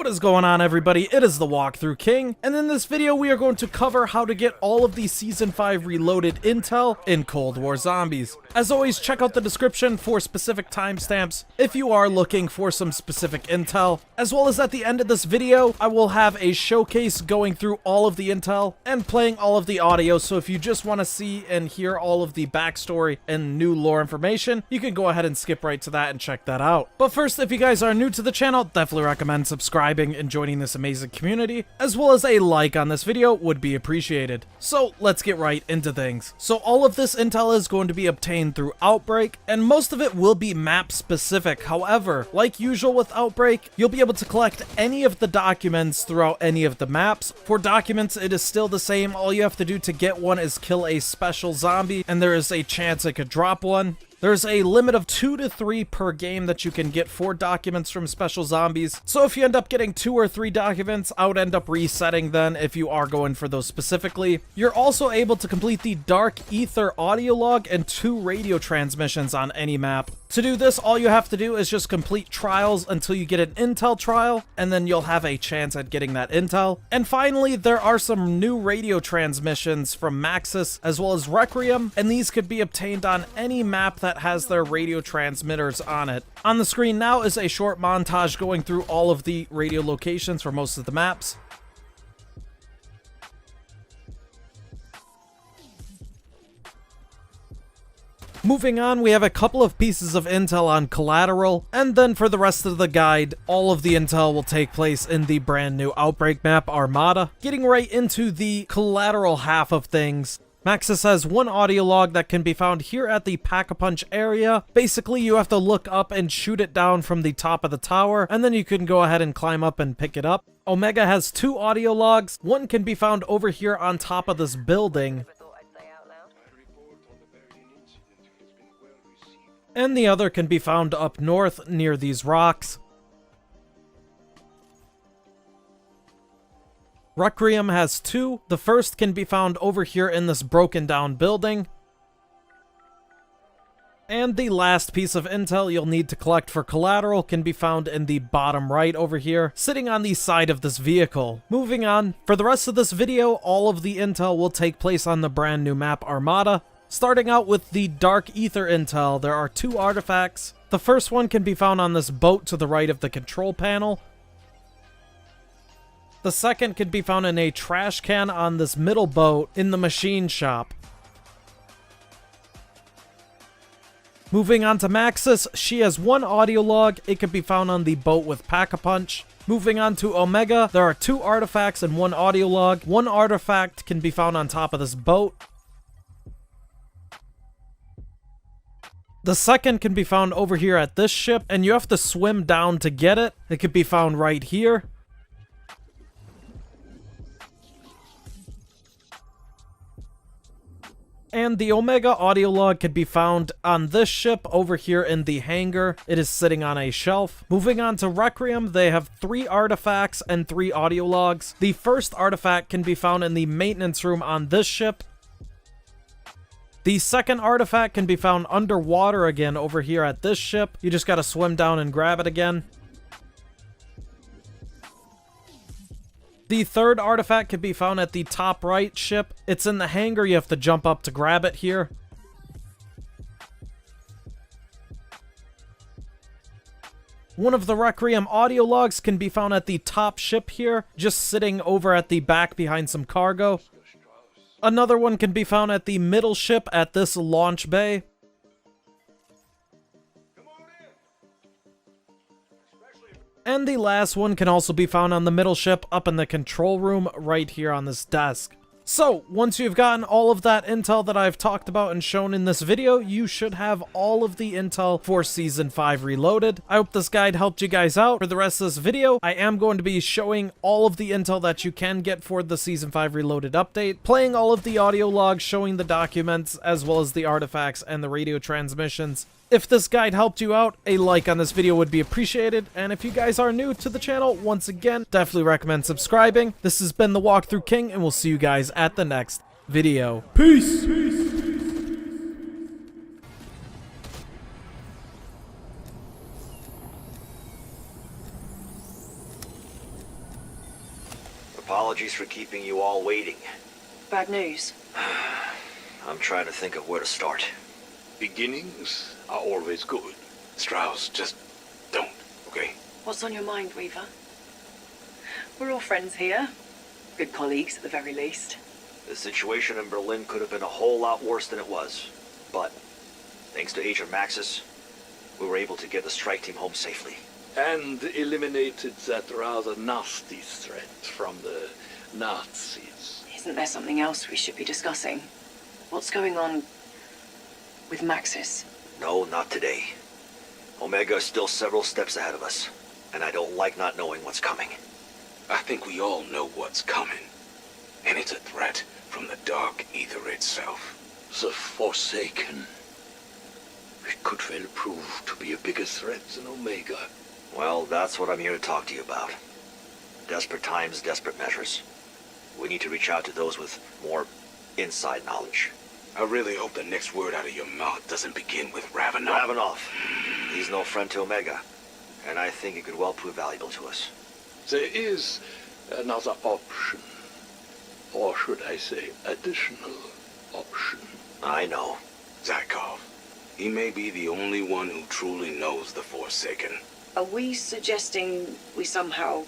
What is going on, everybody? It is the Walkthrough King, and in this video we are going to cover how to get all of the Season 5 Reloaded intel in Cold War Zombies. As always, check out the description for specific timestamps if you are looking for some specific intel, as well as at the end of this video I will have a showcase going through all of the intel and playing all of the audio, so if you just want to see and hear all of the backstory and new lore information, you can go ahead and skip right to that and check that out. But first, if you guys are new to the channel, definitely recommend subscribing and joining this amazing community, as well as a like on this video would be appreciated. So let's get right into things. So all of this intel is going to be obtained through Outbreak, and most of it will be map specific. However, like usual with Outbreak, you'll be able to collect any of the documents throughout any of the maps. For documents, it is still the same. All you have to do to get one is kill a special zombie, and there is a chance it could drop one. There's a limit of 2 to 3 per game that you can get for documents from special zombies. So if you end up getting 2 or 3 documents, I would end up resetting then if you are going for those specifically. You're also able to complete the Dark Aether audio log and 2 radio transmissions on any map. To do this, all you have to do is just complete trials until you get an intel trial, and then you'll have a chance at getting that intel. And finally, there are some new radio transmissions from Maxis as well as Requiem, and these could be obtained on any map that has their radio transmitters on it. On the screen now is a short montage going through all of the radio locations for most of the maps. Moving on, we have a couple of pieces of intel on Collateral, and then for the rest of the guide, all of the intel will take place in the brand new Outbreak map, Armada. Getting right into the Collateral half of things, Maxis has one audio log that can be found here at the Pack-a-Punch area. Basically, you have to look up and shoot it down from the top of the tower, and then you can go ahead and climb up and pick it up. Omega has 2 audio logs. One can be found over here on top of this building, and the other can be found up north near these rocks. Requiem has 2. The first can be found over here in this broken down building. And the last piece of intel you'll need to collect for Collateral can be found in the bottom right over here, sitting on the side of this vehicle. Moving on, for the rest of this video, all of the intel will take place on the brand new map Armada. Starting out with the Dark Aether intel, there are 2 artifacts. The first one can be found on this boat to the right of the control panel. The second can be found in a trash can on this middle boat in the machine shop. Moving on to Maxis, she has 1 audio log. It can be found on the boat with Pack-a-Punch. Moving on to Omega, there are 2 artifacts and 1 audio log. 1 artifact can be found on top of this boat. The second can be found over here at this ship, and you have to swim down to get it. It could be found right here. And the Omega audio log can be found on this ship over here in the hangar. It is sitting on a shelf. Moving on to Requiem, they have 3 artifacts and 3 audio logs. The first artifact can be found in the maintenance room on this ship. The second artifact can be found underwater again over here at this ship. You just gotta swim down and grab it again. The third artifact can be found at the top right ship. It's in the hangar. You have to jump up to grab it here. One of the Requiem audio logs can be found at the top ship here, just sitting over at the back behind some cargo. Another one can be found at the middle ship at this launch bay. And the last one can also be found on the middle ship up in the control room right here on this desk. So, once you've gotten all of that intel that I've talked about and shown in this video, you should have all of the intel for Season 5 Reloaded. I hope this guide helped you guys out. For the rest of this video, I am going to be showing all of the intel that you can get for the Season 5 Reloaded update, playing all of the audio logs, showing the documents, as well as the artifacts and the radio transmissions. If this guide helped you out, a like on this video would be appreciated, and if you guys are new to the channel, once again, definitely recommend subscribing. This has been the Walkthrough King, and we'll see you guys at the next video. Peace! Apologies for keeping you all waiting. Bad news. I'm trying to think of where to start. Beginnings are always good. Strauss, just don't, okay? What's on your mind, Weaver? We're all friends here. Good colleagues, at the very least. The situation in Berlin could have been a whole lot worse than it was. But, thanks to Agent Maxis, we were able to get the strike team home safely. And eliminated that rather nasty threat from the Nazis. Isn't there something else we should be discussing? What's going on with Maxis? No, not today. Omega is still several steps ahead of us, and I don't like not knowing what's coming. I think we all know what's coming. And it's a threat from the Dark Aether itself. The Forsaken. It could well prove to be a bigger threat than Omega. Well, that's what I'm here to talk to you about. Desperate times, desperate measures. We need to reach out to those with more inside knowledge. I really hope the next word out of your mouth doesn't begin with Ravenov. Ravenov. He's no friend to Omega, and I think it could well prove valuable to us. There is another option. Or should I say, additional option. I know. Zykov. He may be the only one who truly knows the Forsaken. Are we suggesting we somehow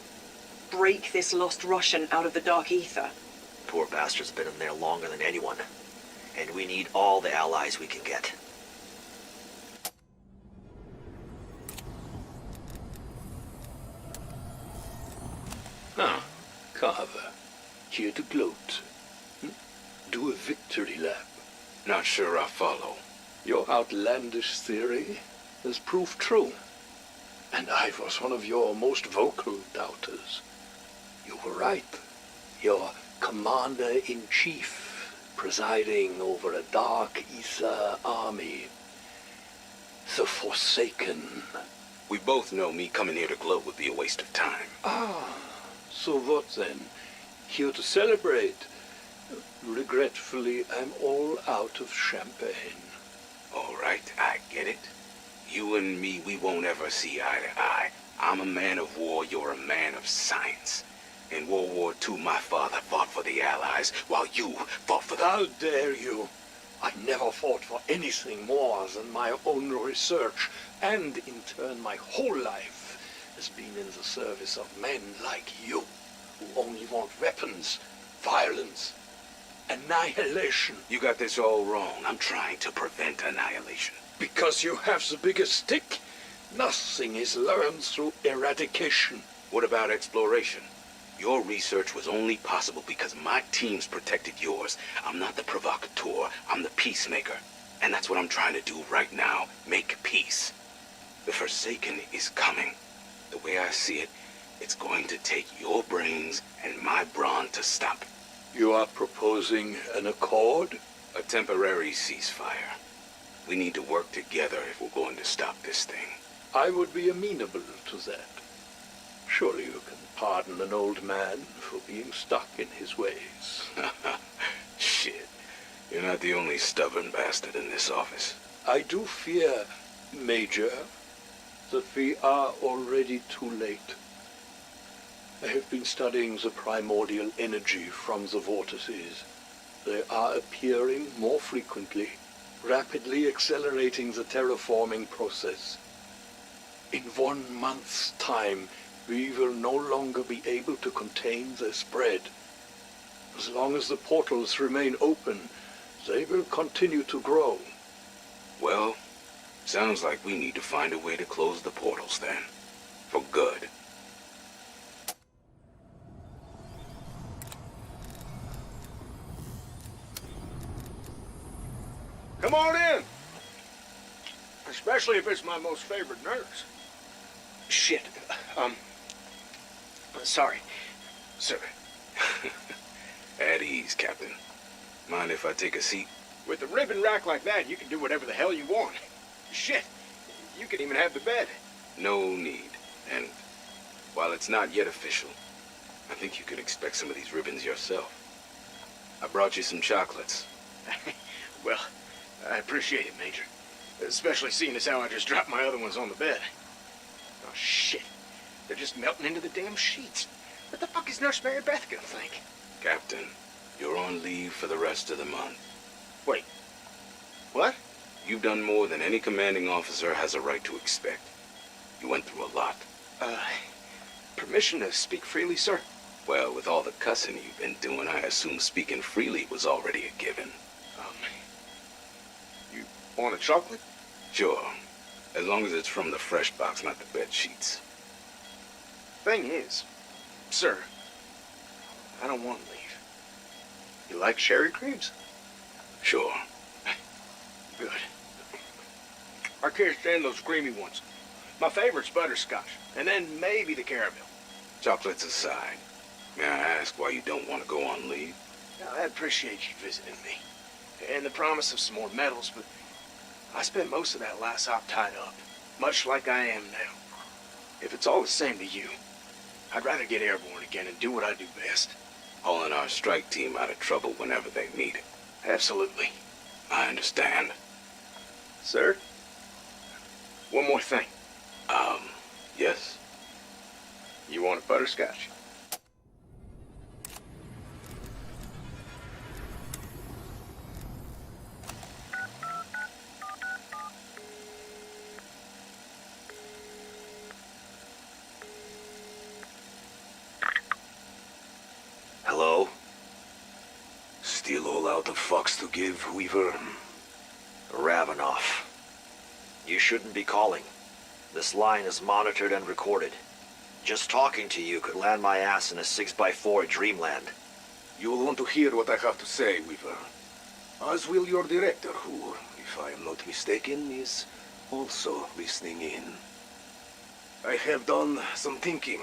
break this lost Russian out of the Dark Aether? Poor bastard's been in there longer than anyone, and we need all the allies we can get. Ah, Carver. Here to gloat. Do a victory lap. Not sure I follow. Your outlandish theory has proved true. And I was one of your most vocal doubters. You were right. Your commander-in-chief, presiding over a Dark Aether army. The Forsaken. We both know me coming here to gloat would be a waste of time. Ah, so what then? Here to celebrate. Regretfully, I'm all out of champagne. All right, I get it. You and me, we won't ever see eye to eye. I'm a man of war, you're a man of science. In World War II, my father fought for the Allies, while you fought for the... How dare you? I never fought for anything more than my own research, and in turn my whole life has been in the service of men like you, who only want weapons, violence, annihilation. You got this all wrong. I'm trying to prevent annihilation. Because you have the biggest stick, nothing is learned through eradication. What about exploration? Your research was only possible because my teams protected yours. I'm not the provocateur, I'm the peacemaker. And that's what I'm trying to do right now, make peace. The Forsaken is coming. The way I see it, it's going to take your brains and my brawn to stop it. You are proposing an accord? A temporary ceasefire. We need to work together if we're going to stop this thing. I would be amenable to that. Surely you can pardon an old man for being stuck in his ways. Shit. You're not the only stubborn bastard in this office. I do fear, Major, that we are already too late. I have been studying the primordial energy from the vortices. They are appearing more frequently, rapidly accelerating the terraforming process. In 1 month's time, we will no longer be able to contain their spread. As long as the portals remain open, they will continue to grow. Well, sounds like we need to find a way to close the portals then. For good. Come on in. Especially if it's my most favorite nurse. Shit. Sorry. Sir. At ease, Captain. Mind if I take a seat? With a ribbon rack like that, you can do whatever the hell you want. Shit. You can even have the bed. No need. And while it's not yet official, I think you could expect some of these ribbons yourself. I brought you some chocolates. Well, I appreciate it, Major. Especially seeing as how I just dropped my other ones on the bed. Oh, shit. They're just melting into the damn sheets. What the fuck is Nurse Mary Beth gonna think? Captain, you're on leave for the rest of the month. Wait. What? You've done more than any commanding officer has a right to expect. You went through a lot. Permission to speak freely, sir? Well, with all the cussing you've been doing, I assume speaking freely was already a given. You want a chocolate? Sure. As long as it's from the fresh box, not the bed sheets. Thing is, sir, I don't want to leave. You like sherry creams? Sure. Good. I can't stand those creamy ones. My favorite's butterscotch, and then maybe the caramel. Chocolates aside, may I ask why you don't want to go on leave? Now, I appreciate you visiting me, and the promise of some more medals, but I spent most of that last op tied up, much like I am now. If it's all the same to you, I'd rather get airborne again and do what I do best. Hauling our strike team out of trouble whenever they need it. Absolutely. I understand. Sir? One more thing. Yes? You want a butterscotch? Hello? Still all out of fucks to give, Weaver? Ravenoff. You shouldn't be calling. This line is monitored and recorded. Just talking to you could land my ass in a 6x4 dreamland. You will want to hear what I have to say, Weaver. As will your director, who, if I am not mistaken, is also listening in. I have done some thinking,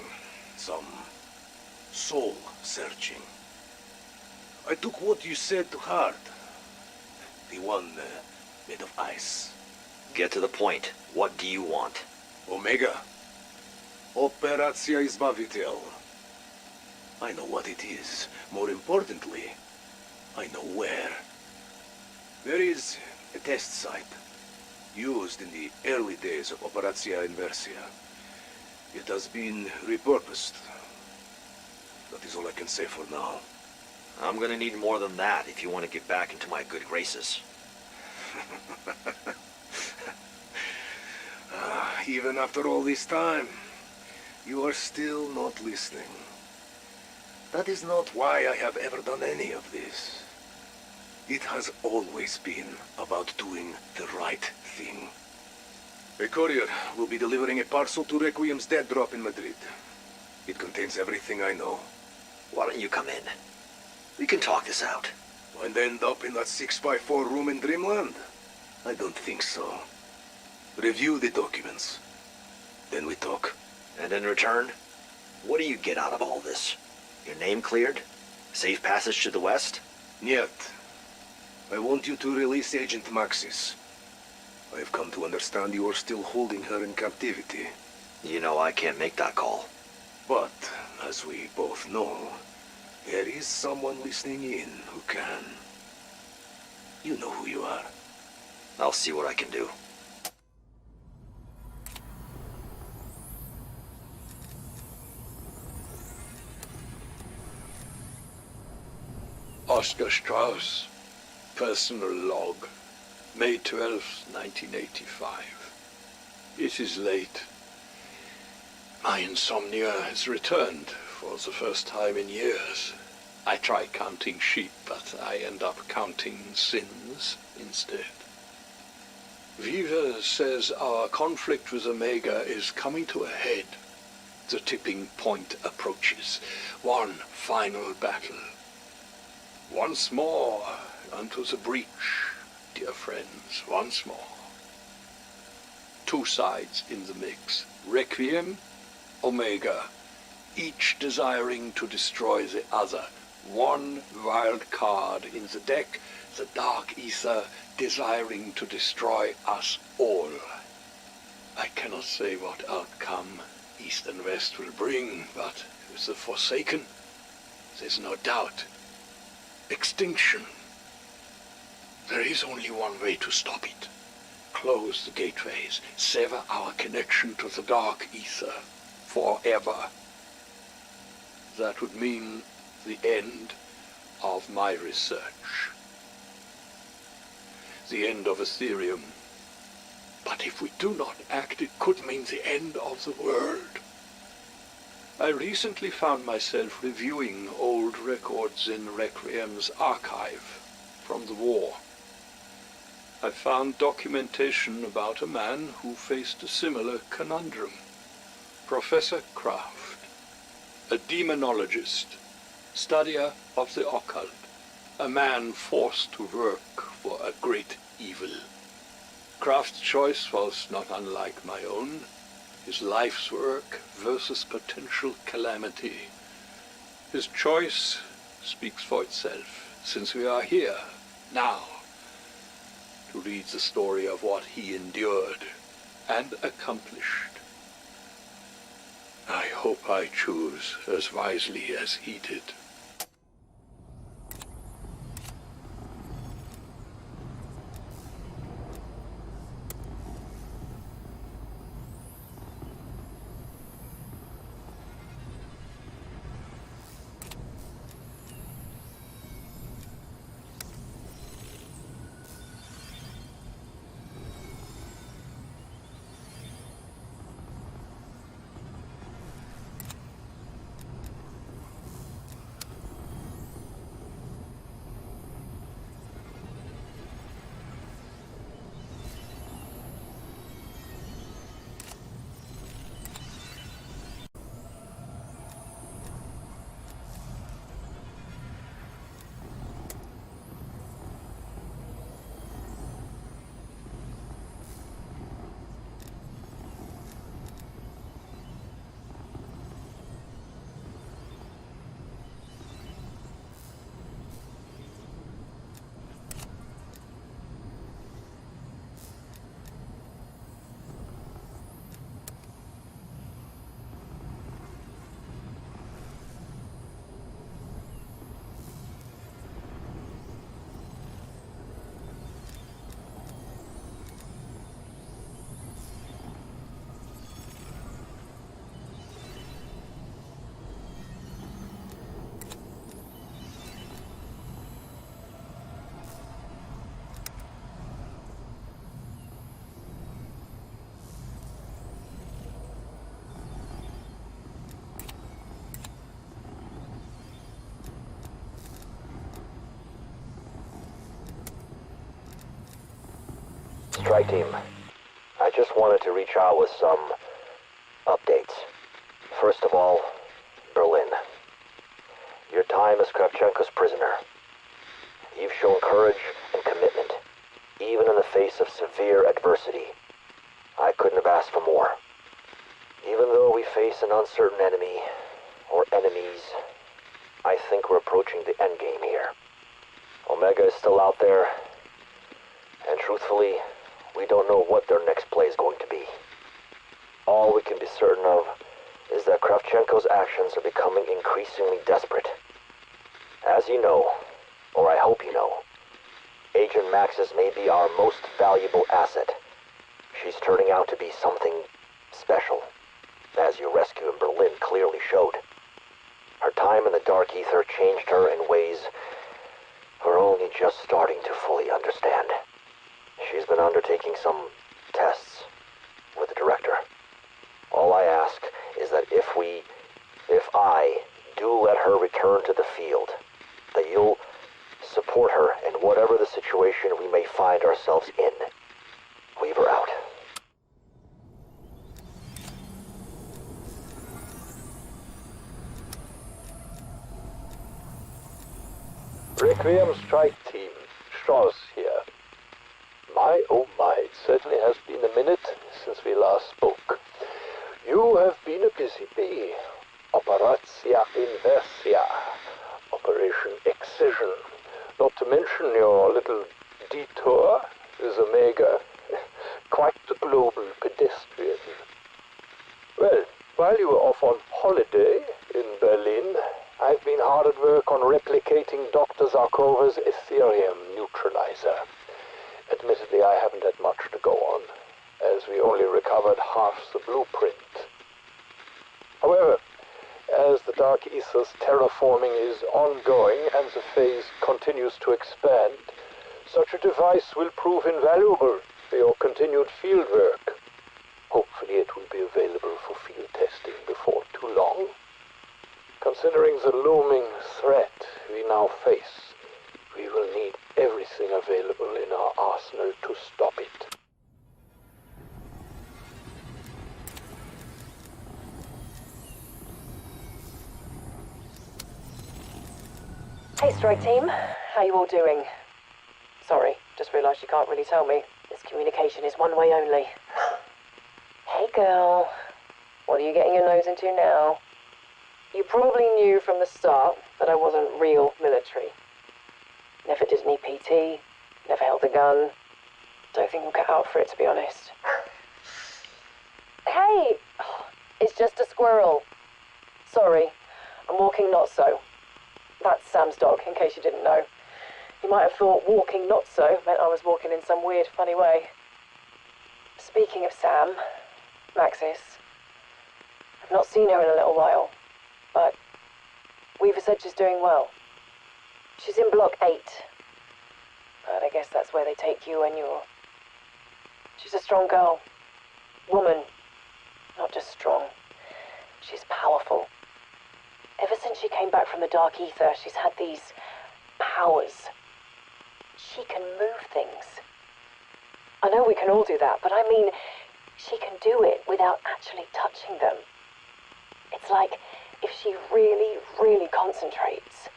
some soul-searching. I took what you said to heart. The one made of ice. Get to the point. What do you want? Omega. Operacja Izbawiciel. I know what it is. More importantly, I know where. There is a test site, used in the early days of Operacja Inversia. It has been repurposed. That is all I can say for now. I'm gonna need more than that if you want to get back into my good graces. Even after all this time, you are still not listening. That is not why I have ever done any of this. It has always been about doing the right thing. A courier will be delivering a parcel to Requiem's dead drop in Madrid. It contains everything I know. Why don't you come in? We can talk this out. And end up in that 6x4 room in Dreamland? I don't think so. Review the documents. Then we talk. And in return, what do you get out of all this? Your name cleared? Safe passage to the west? Niet. I want you to release Agent Maxis. I have come to understand you are still holding her in captivity. You know I can't make that call. But, as we both know, there is someone listening in who can. You know who you are. I'll see what I can do. Oscar Strauss, personal log, May 12th, 1985. It is late. My insomnia has returned for the first time in years. I try counting sheep, but I end up counting sins instead. Viva says our conflict with Omega is coming to a head. The tipping point approaches. One final battle. Once more unto the breach, dear friends, once more. Two sides in the mix. Requiem, Omega, each desiring to destroy the other. One wild card in the deck, the Dark Aether desiring to destroy us all. I cannot say what outcome East and West will bring, but with the Forsaken, there's no doubt. Extinction. There is only one way to stop it. Close the gateways, sever our connection to the Dark Aether forever. that would mean the end of my research. The end of Ethereum. But if we do not act, it could mean the end of the world. I recently found myself reviewing old records in Requiem's archive from the war. I found documentation about a man who faced a similar conundrum. Professor Kraft, a demonologist, studier of the occult, a man forced to work for a great evil. Kraft's choice was not unlike my own, his life's work versus potential calamity. His choice speaks for itself, since we are here, now, to read the story of what he endured and accomplished. I hope I choose as wisely as he did. Strike team, I just wanted to reach out with some updates. First of all, Berlin. Your time as Kravchenko's prisoner. You've shown courage and commitment, even in the face of severe adversity. I couldn't have asked for more. Even though we face an uncertain enemy, or enemies, I think we're approaching the endgame here. Omega is still out there, and truthfully, we don't know what their next play is going to be. All we can be certain of is that Kravchenko's actions are becoming increasingly desperate. As you know, or I hope you know, Agent Maxis may be our most valuable asset. She's turning out to be something special, as your rescue in Berlin clearly showed. Her time in the Dark Aether changed her in ways we're only just starting to fully understand. She's been undertaking some tests with the director. All I ask is that if I do let her return to the field, that you'll support her in whatever the situation we may find ourselves in. Weaver out. Requiem Strike Team, Strauss here. My, oh my, it certainly has been a minute since we last spoke. You have been a busy bee. Operatia Inversia, Operation Excision, not to mention your little detour with Omega. Quite the global pedestrian. Well, while you were off on holiday in Berlin, I've been hard at work on replicating Dr. Zarkova's Ethereum neutralizer. Admittedly, I haven't had much to go on, as we only recovered half the blueprint. However, As the Dark Aether's terraforming is ongoing and the phase continues to expand, such a device will prove invaluable for your continued fieldwork. Hopefully it will be available for field testing before too long. Considering the looming threat we now face, we will need everything available in our arsenal to stop it. Hey, Strike Team. How you all doing? Sorry, just realised you can't really tell me. This communication is one way only. Hey, girl. What are you getting your nose into now? You probably knew from the start that I wasn't real military. Never did any PT, never held a gun. Don't think I'm cut out for it, to be honest. Hey! It's just a squirrel. Sorry, I'm walking not so. That's Sam's dog, in case you didn't know. You might have thought walking not so meant I was walking in some weird, funny way. Speaking of Sam, Maxis, I've not seen her in a little while, but Weaver said she's doing well. She's in Block 8, but I guess that's where they take you when you're... She's a strong girl. Woman, not just strong. She's powerful. Ever since she came back from the Dark Aether, she's had these powers. She can move things. I know we can all do that, but I mean, she can do it without actually touching them. It's like if she really, really concentrates,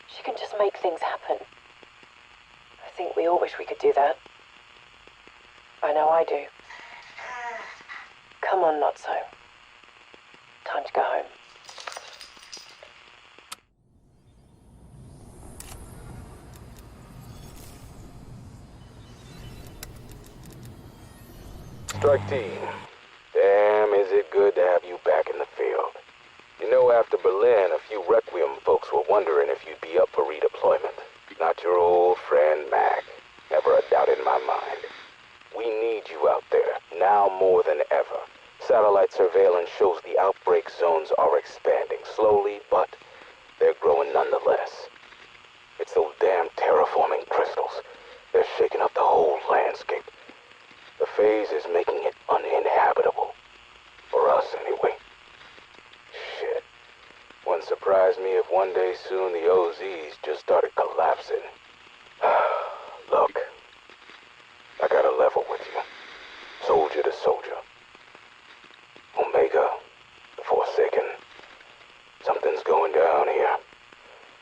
she can just make things happen. I think we all wish we could do that. I know I do. Come on, Notso. Time to go home. Strike Team, damn is it good to have you back in the field. You know, after Berlin, a few Requiem folks were wondering if you'd be up for redeployment. Not your old friend Mac. Never a doubt in my mind. We need you out there, now more than ever. Satellite surveillance shows the outbreak zones are expanding, slowly, but they're growing nonetheless. It's those damn terraforming crystals. They're shaking up the whole landscape. The phase is making it uninhabitable. For us, anyway. Shit. Wouldn't surprise me if one day soon the OZs just started collapsing. Look, I gotta level with you. Soldier to soldier. Omega, the Forsaken. Something's going down here.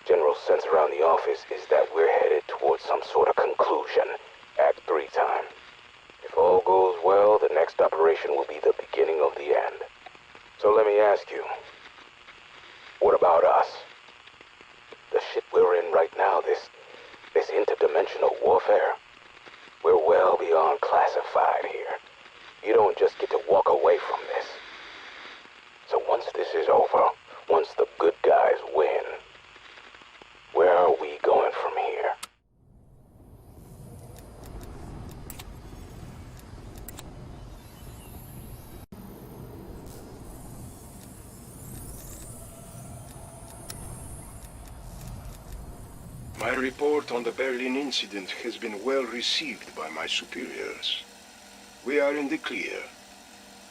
General sense around the office is that we're headed towards some sort of conclusion. Act 3 time. If all goes well, the next operation will be the beginning of the end. So let me ask you, what about us? The shit we're in right now, this interdimensional warfare, we're well beyond classified here. You don't just get to walk away from this. So once this is over, once the good guys win, where are we going from here? My report on the Berlin incident has been well received by my superiors. We are in the clear,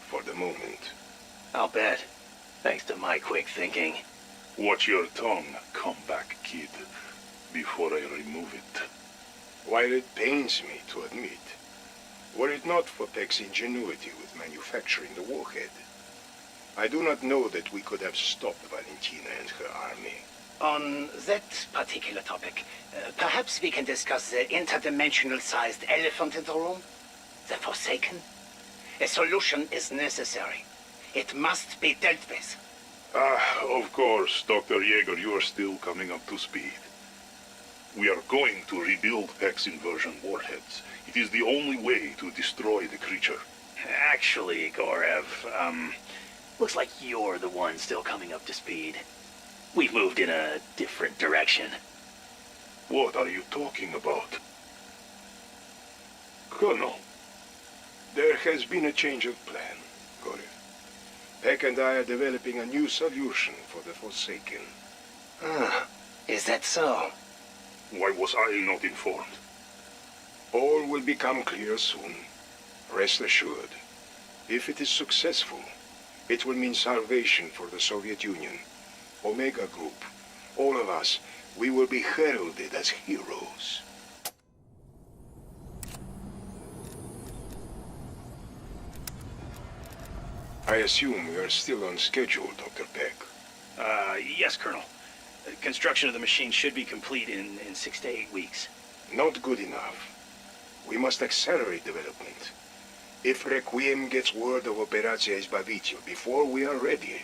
for the moment. I'll bet. Thanks to my quick thinking. Watch your tongue, comeback kid, before I remove it. While it pains me to admit, were it not for Peck's ingenuity with manufacturing the warhead, I do not know that we could have stopped Valentina and her army. On that particular topic, perhaps we can discuss the interdimensional-sized elephant in the room? The Forsaken? A solution is necessary. It must be dealt with. Of course, Dr. Yeager, you are still coming up to speed. We are going to rebuild Peck's inversion warheads. It is the only way to destroy the creature. Actually, Gorev, looks like you're the one still coming up to speed. We've moved in a different direction. What are you talking about? Colonel, there has been a change of plan, Gorev. Peck and I are developing a new solution for the Forsaken. Ah, is that so? Why was I not informed? All will become clear soon. Rest assured. If it is successful, it will mean salvation for the Soviet Union. Omega Group, all of us, we will be heralded as heroes. I assume we are still on schedule, Dr. Peck. Yes, Colonel. Construction of the machine should be complete in 6 to 8 weeks. Not good enough. We must accelerate development. If Requiem gets word of Operatia Izbavitio before we are ready.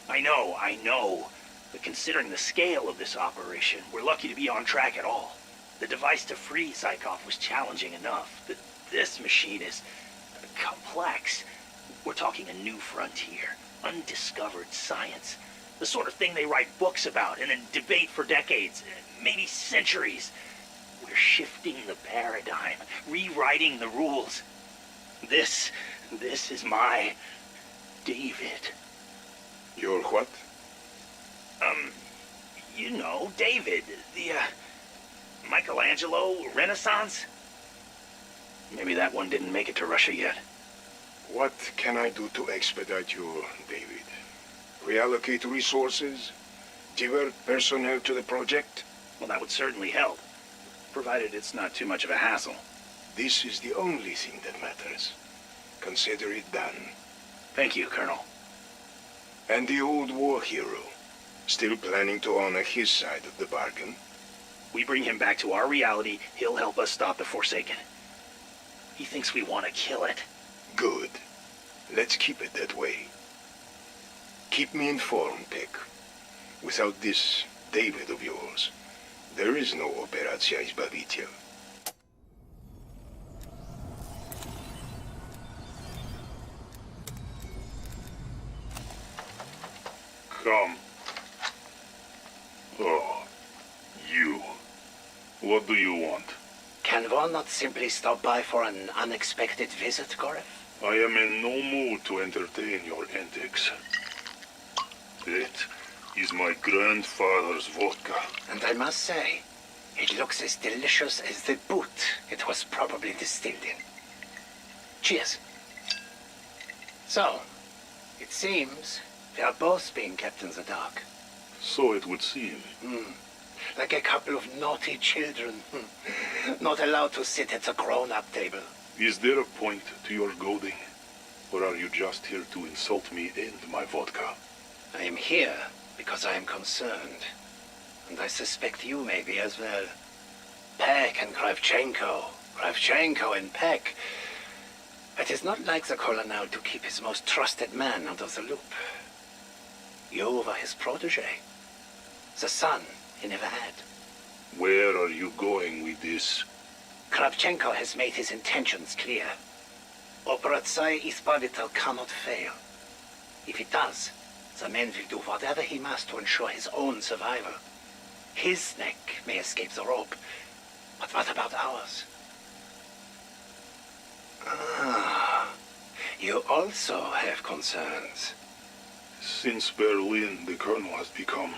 I know. But considering the scale of this operation, we're lucky to be on track at all. The device to free Zykov was challenging enough, but this machine is complex. We're talking a new frontier, undiscovered science. The sort of thing they write books about and then debate for decades, maybe centuries. We're shifting the paradigm, rewriting the rules. This is my David. Your what? You know, David, the, Michelangelo Renaissance? Maybe that one didn't make it to Russia yet. What can I do to expedite you, David? Reallocate resources? Divert personnel to the project? Well, that would certainly help, provided it's not too much of a hassle. This is the only thing that matters. Consider it done. Thank you, Colonel. And the old war hero? Still planning to honor his side of the bargain? We bring him back to our reality, he'll help us stop the Forsaken. He thinks we want to kill it. Good. Let's keep it that way. Keep me informed, Peck. Without this David of yours, there is no Operatia Izbavitio. Come. Oh, you. What do you want? Can one not simply stop by for an unexpected visit, Gorev? I am in no mood to entertain your antics. It is my grandfather's vodka. And I must say, it looks as delicious as the boot it was probably distilled in. Cheers. So, it seems we are both being kept in the dark. So it would seem. Like a couple of naughty children. Not allowed to sit at the grown-up table. Is there a point to your goading? Or are you just here to insult me and my vodka? I am here because I am concerned. And I suspect you may be as well. Peck and Kravchenko. Kravchenko and Peck. It is not like the Colonel to keep his most trusted man out of the loop. You were his protege. The son he never had. Where are you going with this? Kravchenko has made his intentions clear. Operatia Izbavitio cannot fail. If it does, the man will do whatever he must to ensure his own survival. His neck may escape the rope, but what about ours? Ah, you also have concerns. Since Berlin, the Colonel has become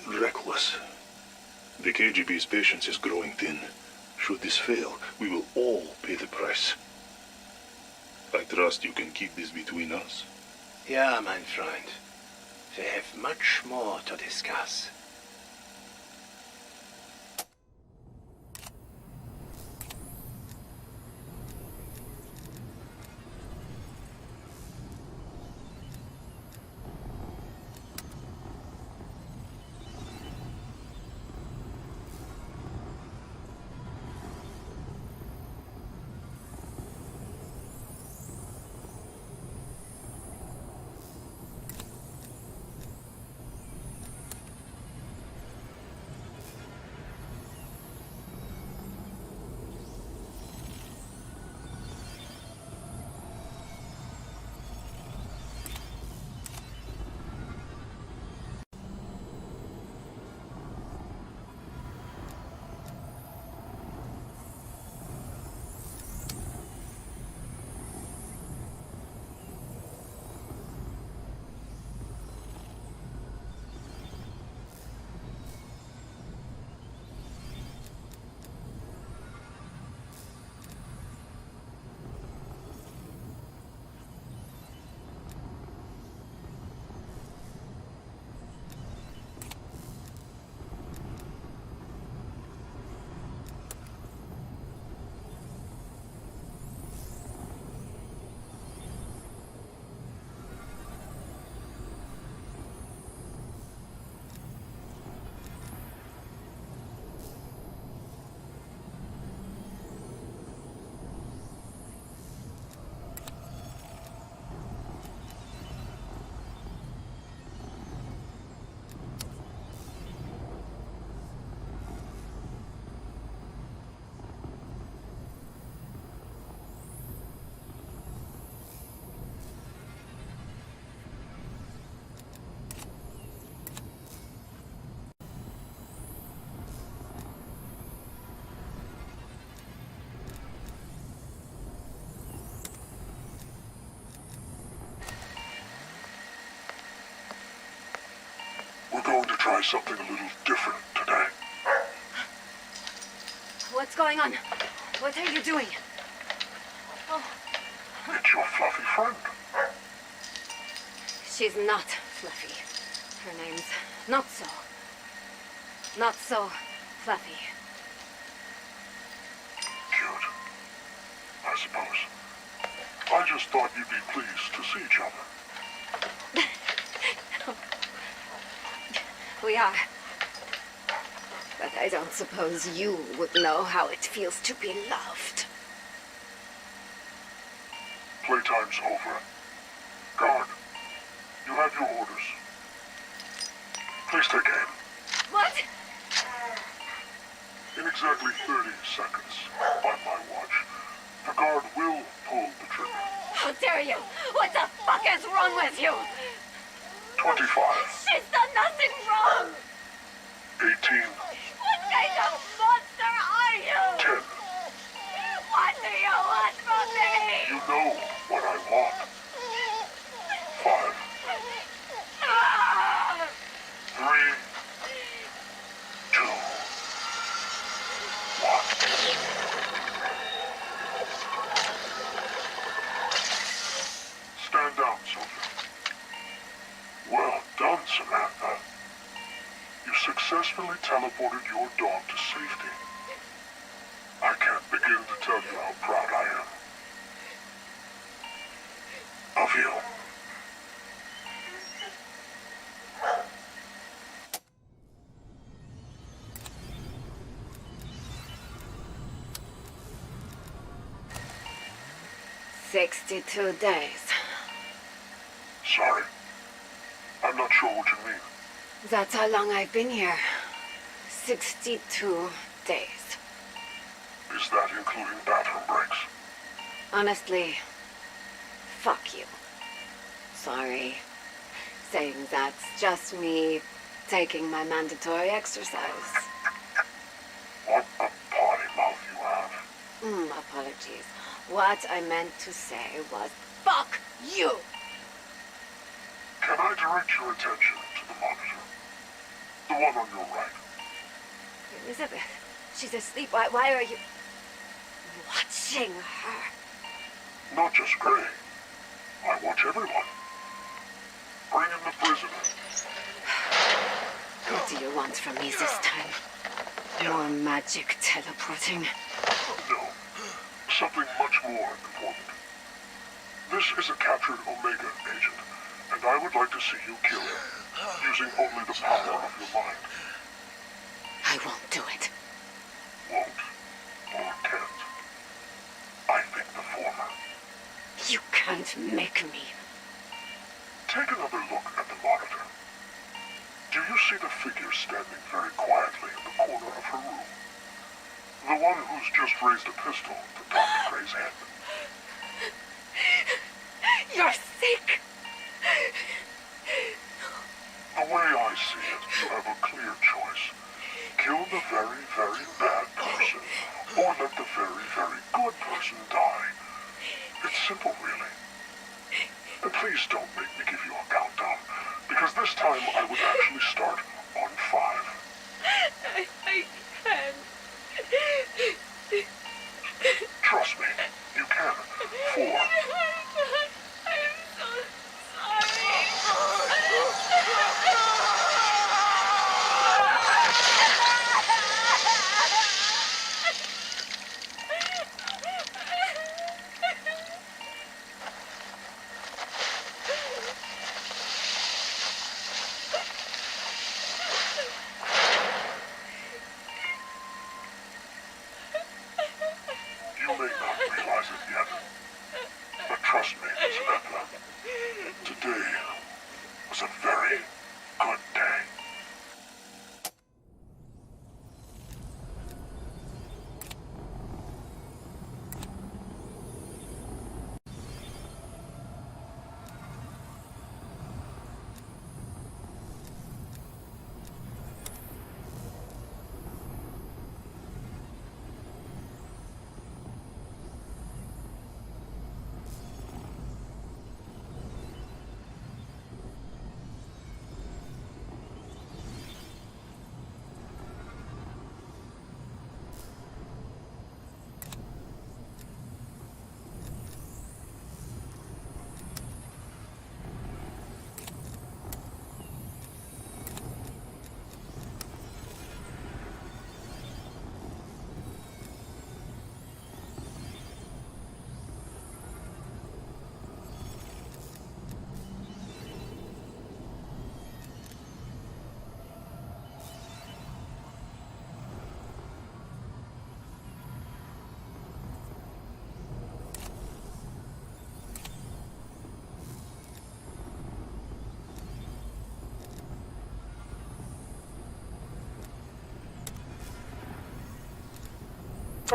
reckless. The KGB's patience is growing thin. Should this fail, we will all pay the price. I trust you can keep this between us. Yeah, mein Freund. We have much more to discuss. We're going to try something a little different today. What's going on? What are you doing? Oh. It's your fluffy friend. She's not fluffy. Her name's not so fluffy. Cute, I suppose. I just thought you'd be pleased to see each other. We are. But I don't suppose you would know how it feels to be loved. Playtime's over. Guard, you have your orders. Please take aim. What? In exactly 30 seconds, by my watch, the guard will pull the trigger. How dare you? What the fuck is wrong with you? 25. She's done nothing wrong! 18. What kind of monster are you? 10. What do you want from me? You know what I want. 5. 3. 2. 1. Stand down, soldier. Well done, Samantha. You successfully teleported your dog to safety. I can't begin to tell you how proud I am. Of you. "62 days. Sorry. I'm not sure what you mean. That's how long I've been here. 62 days. Is that including bathroom breaks? Honestly, fuck you. Sorry. Saying that's just me taking my mandatory exercise. What a potty mouth you have. Apologies. What I meant to say was, fuck you! Can I direct your attention to the monitor? The one on your right. Elizabeth, she's asleep. Why are you watching her? Not just Gray. I watch everyone. Bring in the prisoner. What do you want from me this time? More magic teleporting? No. Something much more important. This is a captured Omega agent, and I would like to see you kill him, using only the power of your mind. I won't do it. Won't or can't. I think the former. You can't make me. Take another look at the monitor. Do you see the figure standing very quietly in the corner of her room? The one who's just raised a pistol to Dr. Gray's head. You're sick. The way I see it, you have a clear choice. Kill the very, very bad person, or let the very, very good person die. It's simple, really. And please don't make me give you a countdown, because this time I would actually start on 5. I can't. Trust me, you can. 4.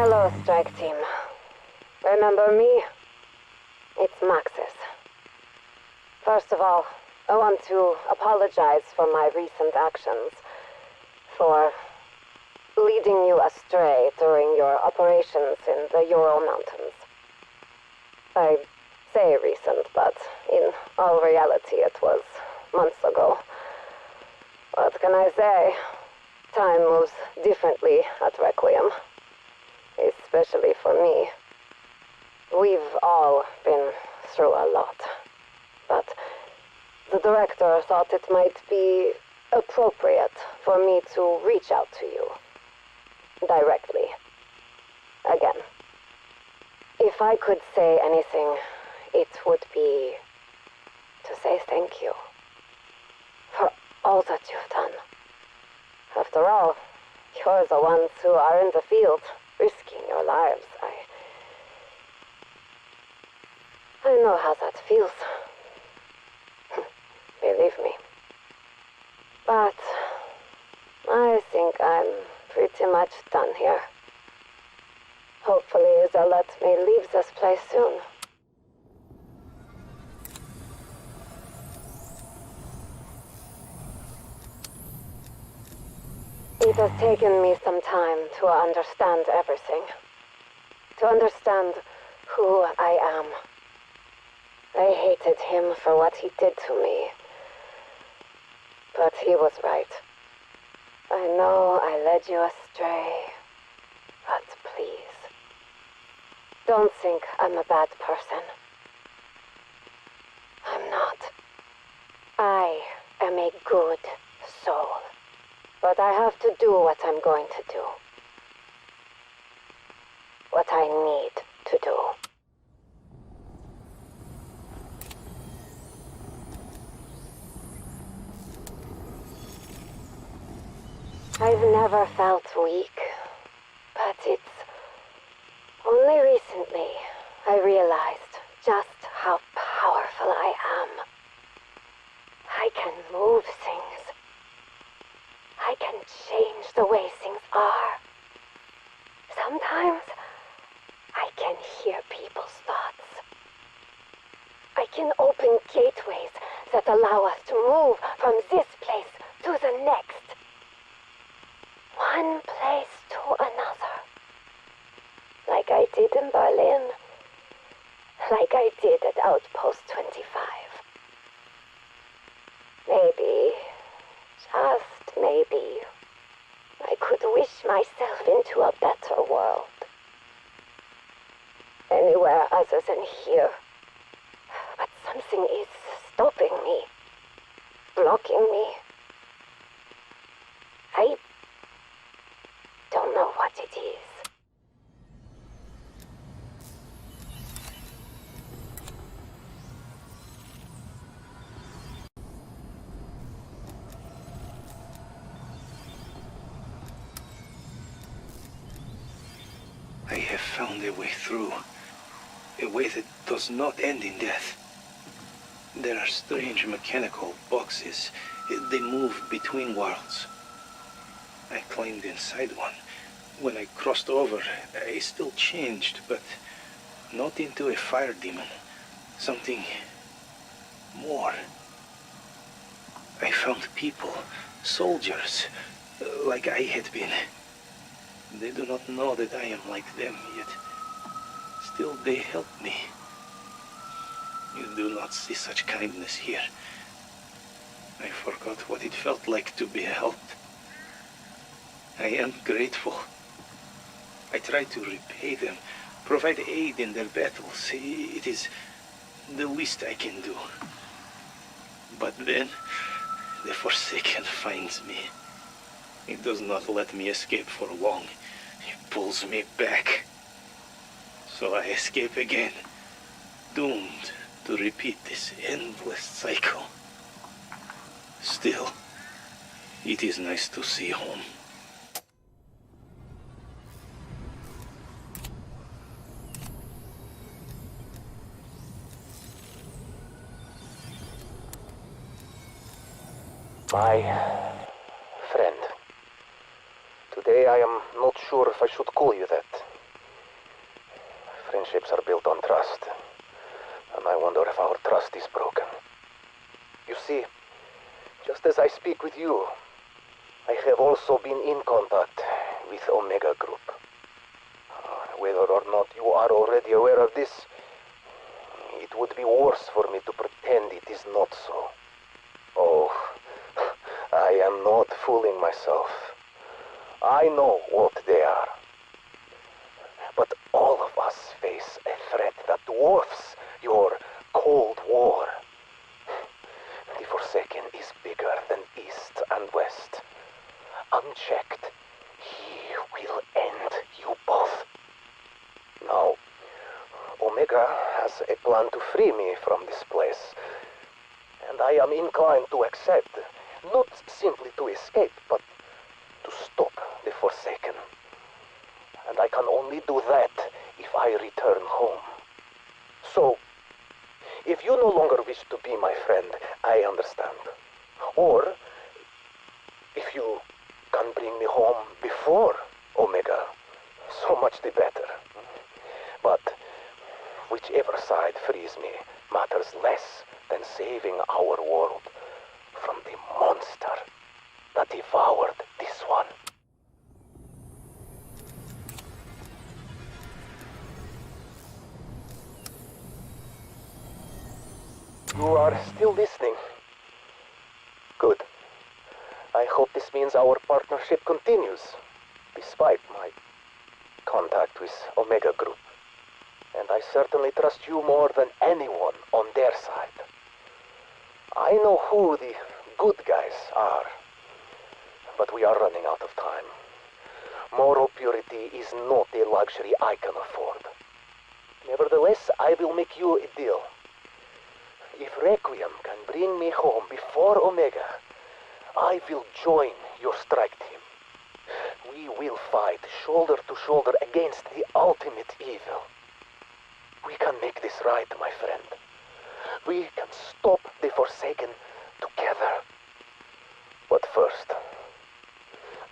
Hello, strike team. Remember me? It's Maxis. First of all, I want to apologize for my recent actions, for leading you astray during your operations in the Ural Mountains. I say recent, but in all reality it was months ago. What can I say? Time moves differently at Requiem. Especially for me. We've all been through a lot. But the director thought it might be appropriate for me to reach out to you. Directly. Again. If I could say anything, it would be to say thank you. For all that you've done. After all, you're the ones who are in the field, risking your lives. I know how that feels. Believe me. But I think I'm pretty much done here. Hopefully they'll let me leave this place soon. It has taken me some time to understand everything. To understand who I am. I hated him for what he did to me. But he was right. I know I led you astray. But please, don't think I'm a bad person. I'm not. I am a good soul. But I have to do what I'm going to do. What I need to do. I've never felt weak, but it's only recently I realized just how powerful I am. I can move things. I can change the way things are. Sometimes I can hear people's thoughts. I can open gateways that allow us to move from this place to the next. One place to another. Like I did in Berlin. Like I did at Outpost 25. Maybe, just maybe, I could wish myself into a better world. Anywhere other than here. But something is stopping me. Blocking me. I don't know what it is. I have found a way through. A way that does not end in death. There are strange mechanical boxes. They move between worlds. I climbed inside one. When I crossed over, I still changed, but not into a fire demon. Something more. I found people, soldiers, like I had been. They do not know that I am like them, yet still they help me. You do not see such kindness here. I forgot what it felt like to be helped. I am grateful. I try to repay them, provide aid in their battles. It is the least I can do. But then, the Forsaken finds me. It does not let me escape for long. It pulls me back. So I escape again, doomed to repeat this endless cycle. Still, it is nice to see home. My friend. Today I am not sure if I should call you that. Friendships are built on trust, and I wonder if our trust is broken. You see, just as I speak with you, I have also been in contact with Omega Group. Whether or not you are already aware of this, it would be worse for me to pretend it is not so. Oh, I am not fooling myself. I know what they are. But all of us face a threat that dwarfs your Cold War. The Forsaken is bigger than East and West. Unchecked, he will end you both. Now, Omega has a plan to free me from this place, and I am inclined to accept, not simply to escape, but to stop the Forsaken. And I can only do that if I return home. So, if you no longer wish to be my friend, I understand. Or, if you can bring me home before Omega, so much the better. But whichever side frees me matters less than saving our world from the monster that devoured this one. You are still listening. Good. I hope this means our partnership continues, despite my contact with Omega Group. And I certainly trust you more than anyone on their side. I know who the good guys are, but we are running out of time. Moral purity is not a luxury I can afford. Nevertheless, I will make you a deal. If Requiem can bring me home before Omega, I will join your strike team. We will fight shoulder to shoulder against the ultimate evil. We can make this right, my friend. We can stop the Forsaken together. But first,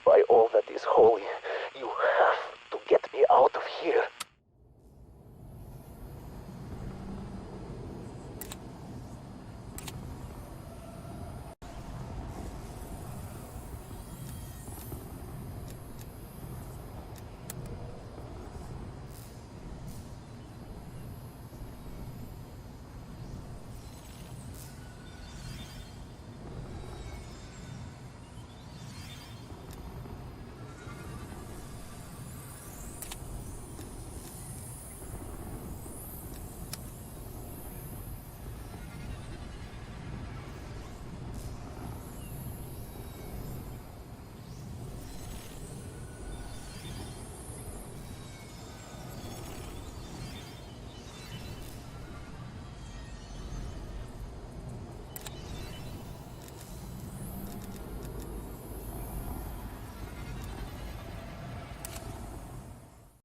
by all that is holy,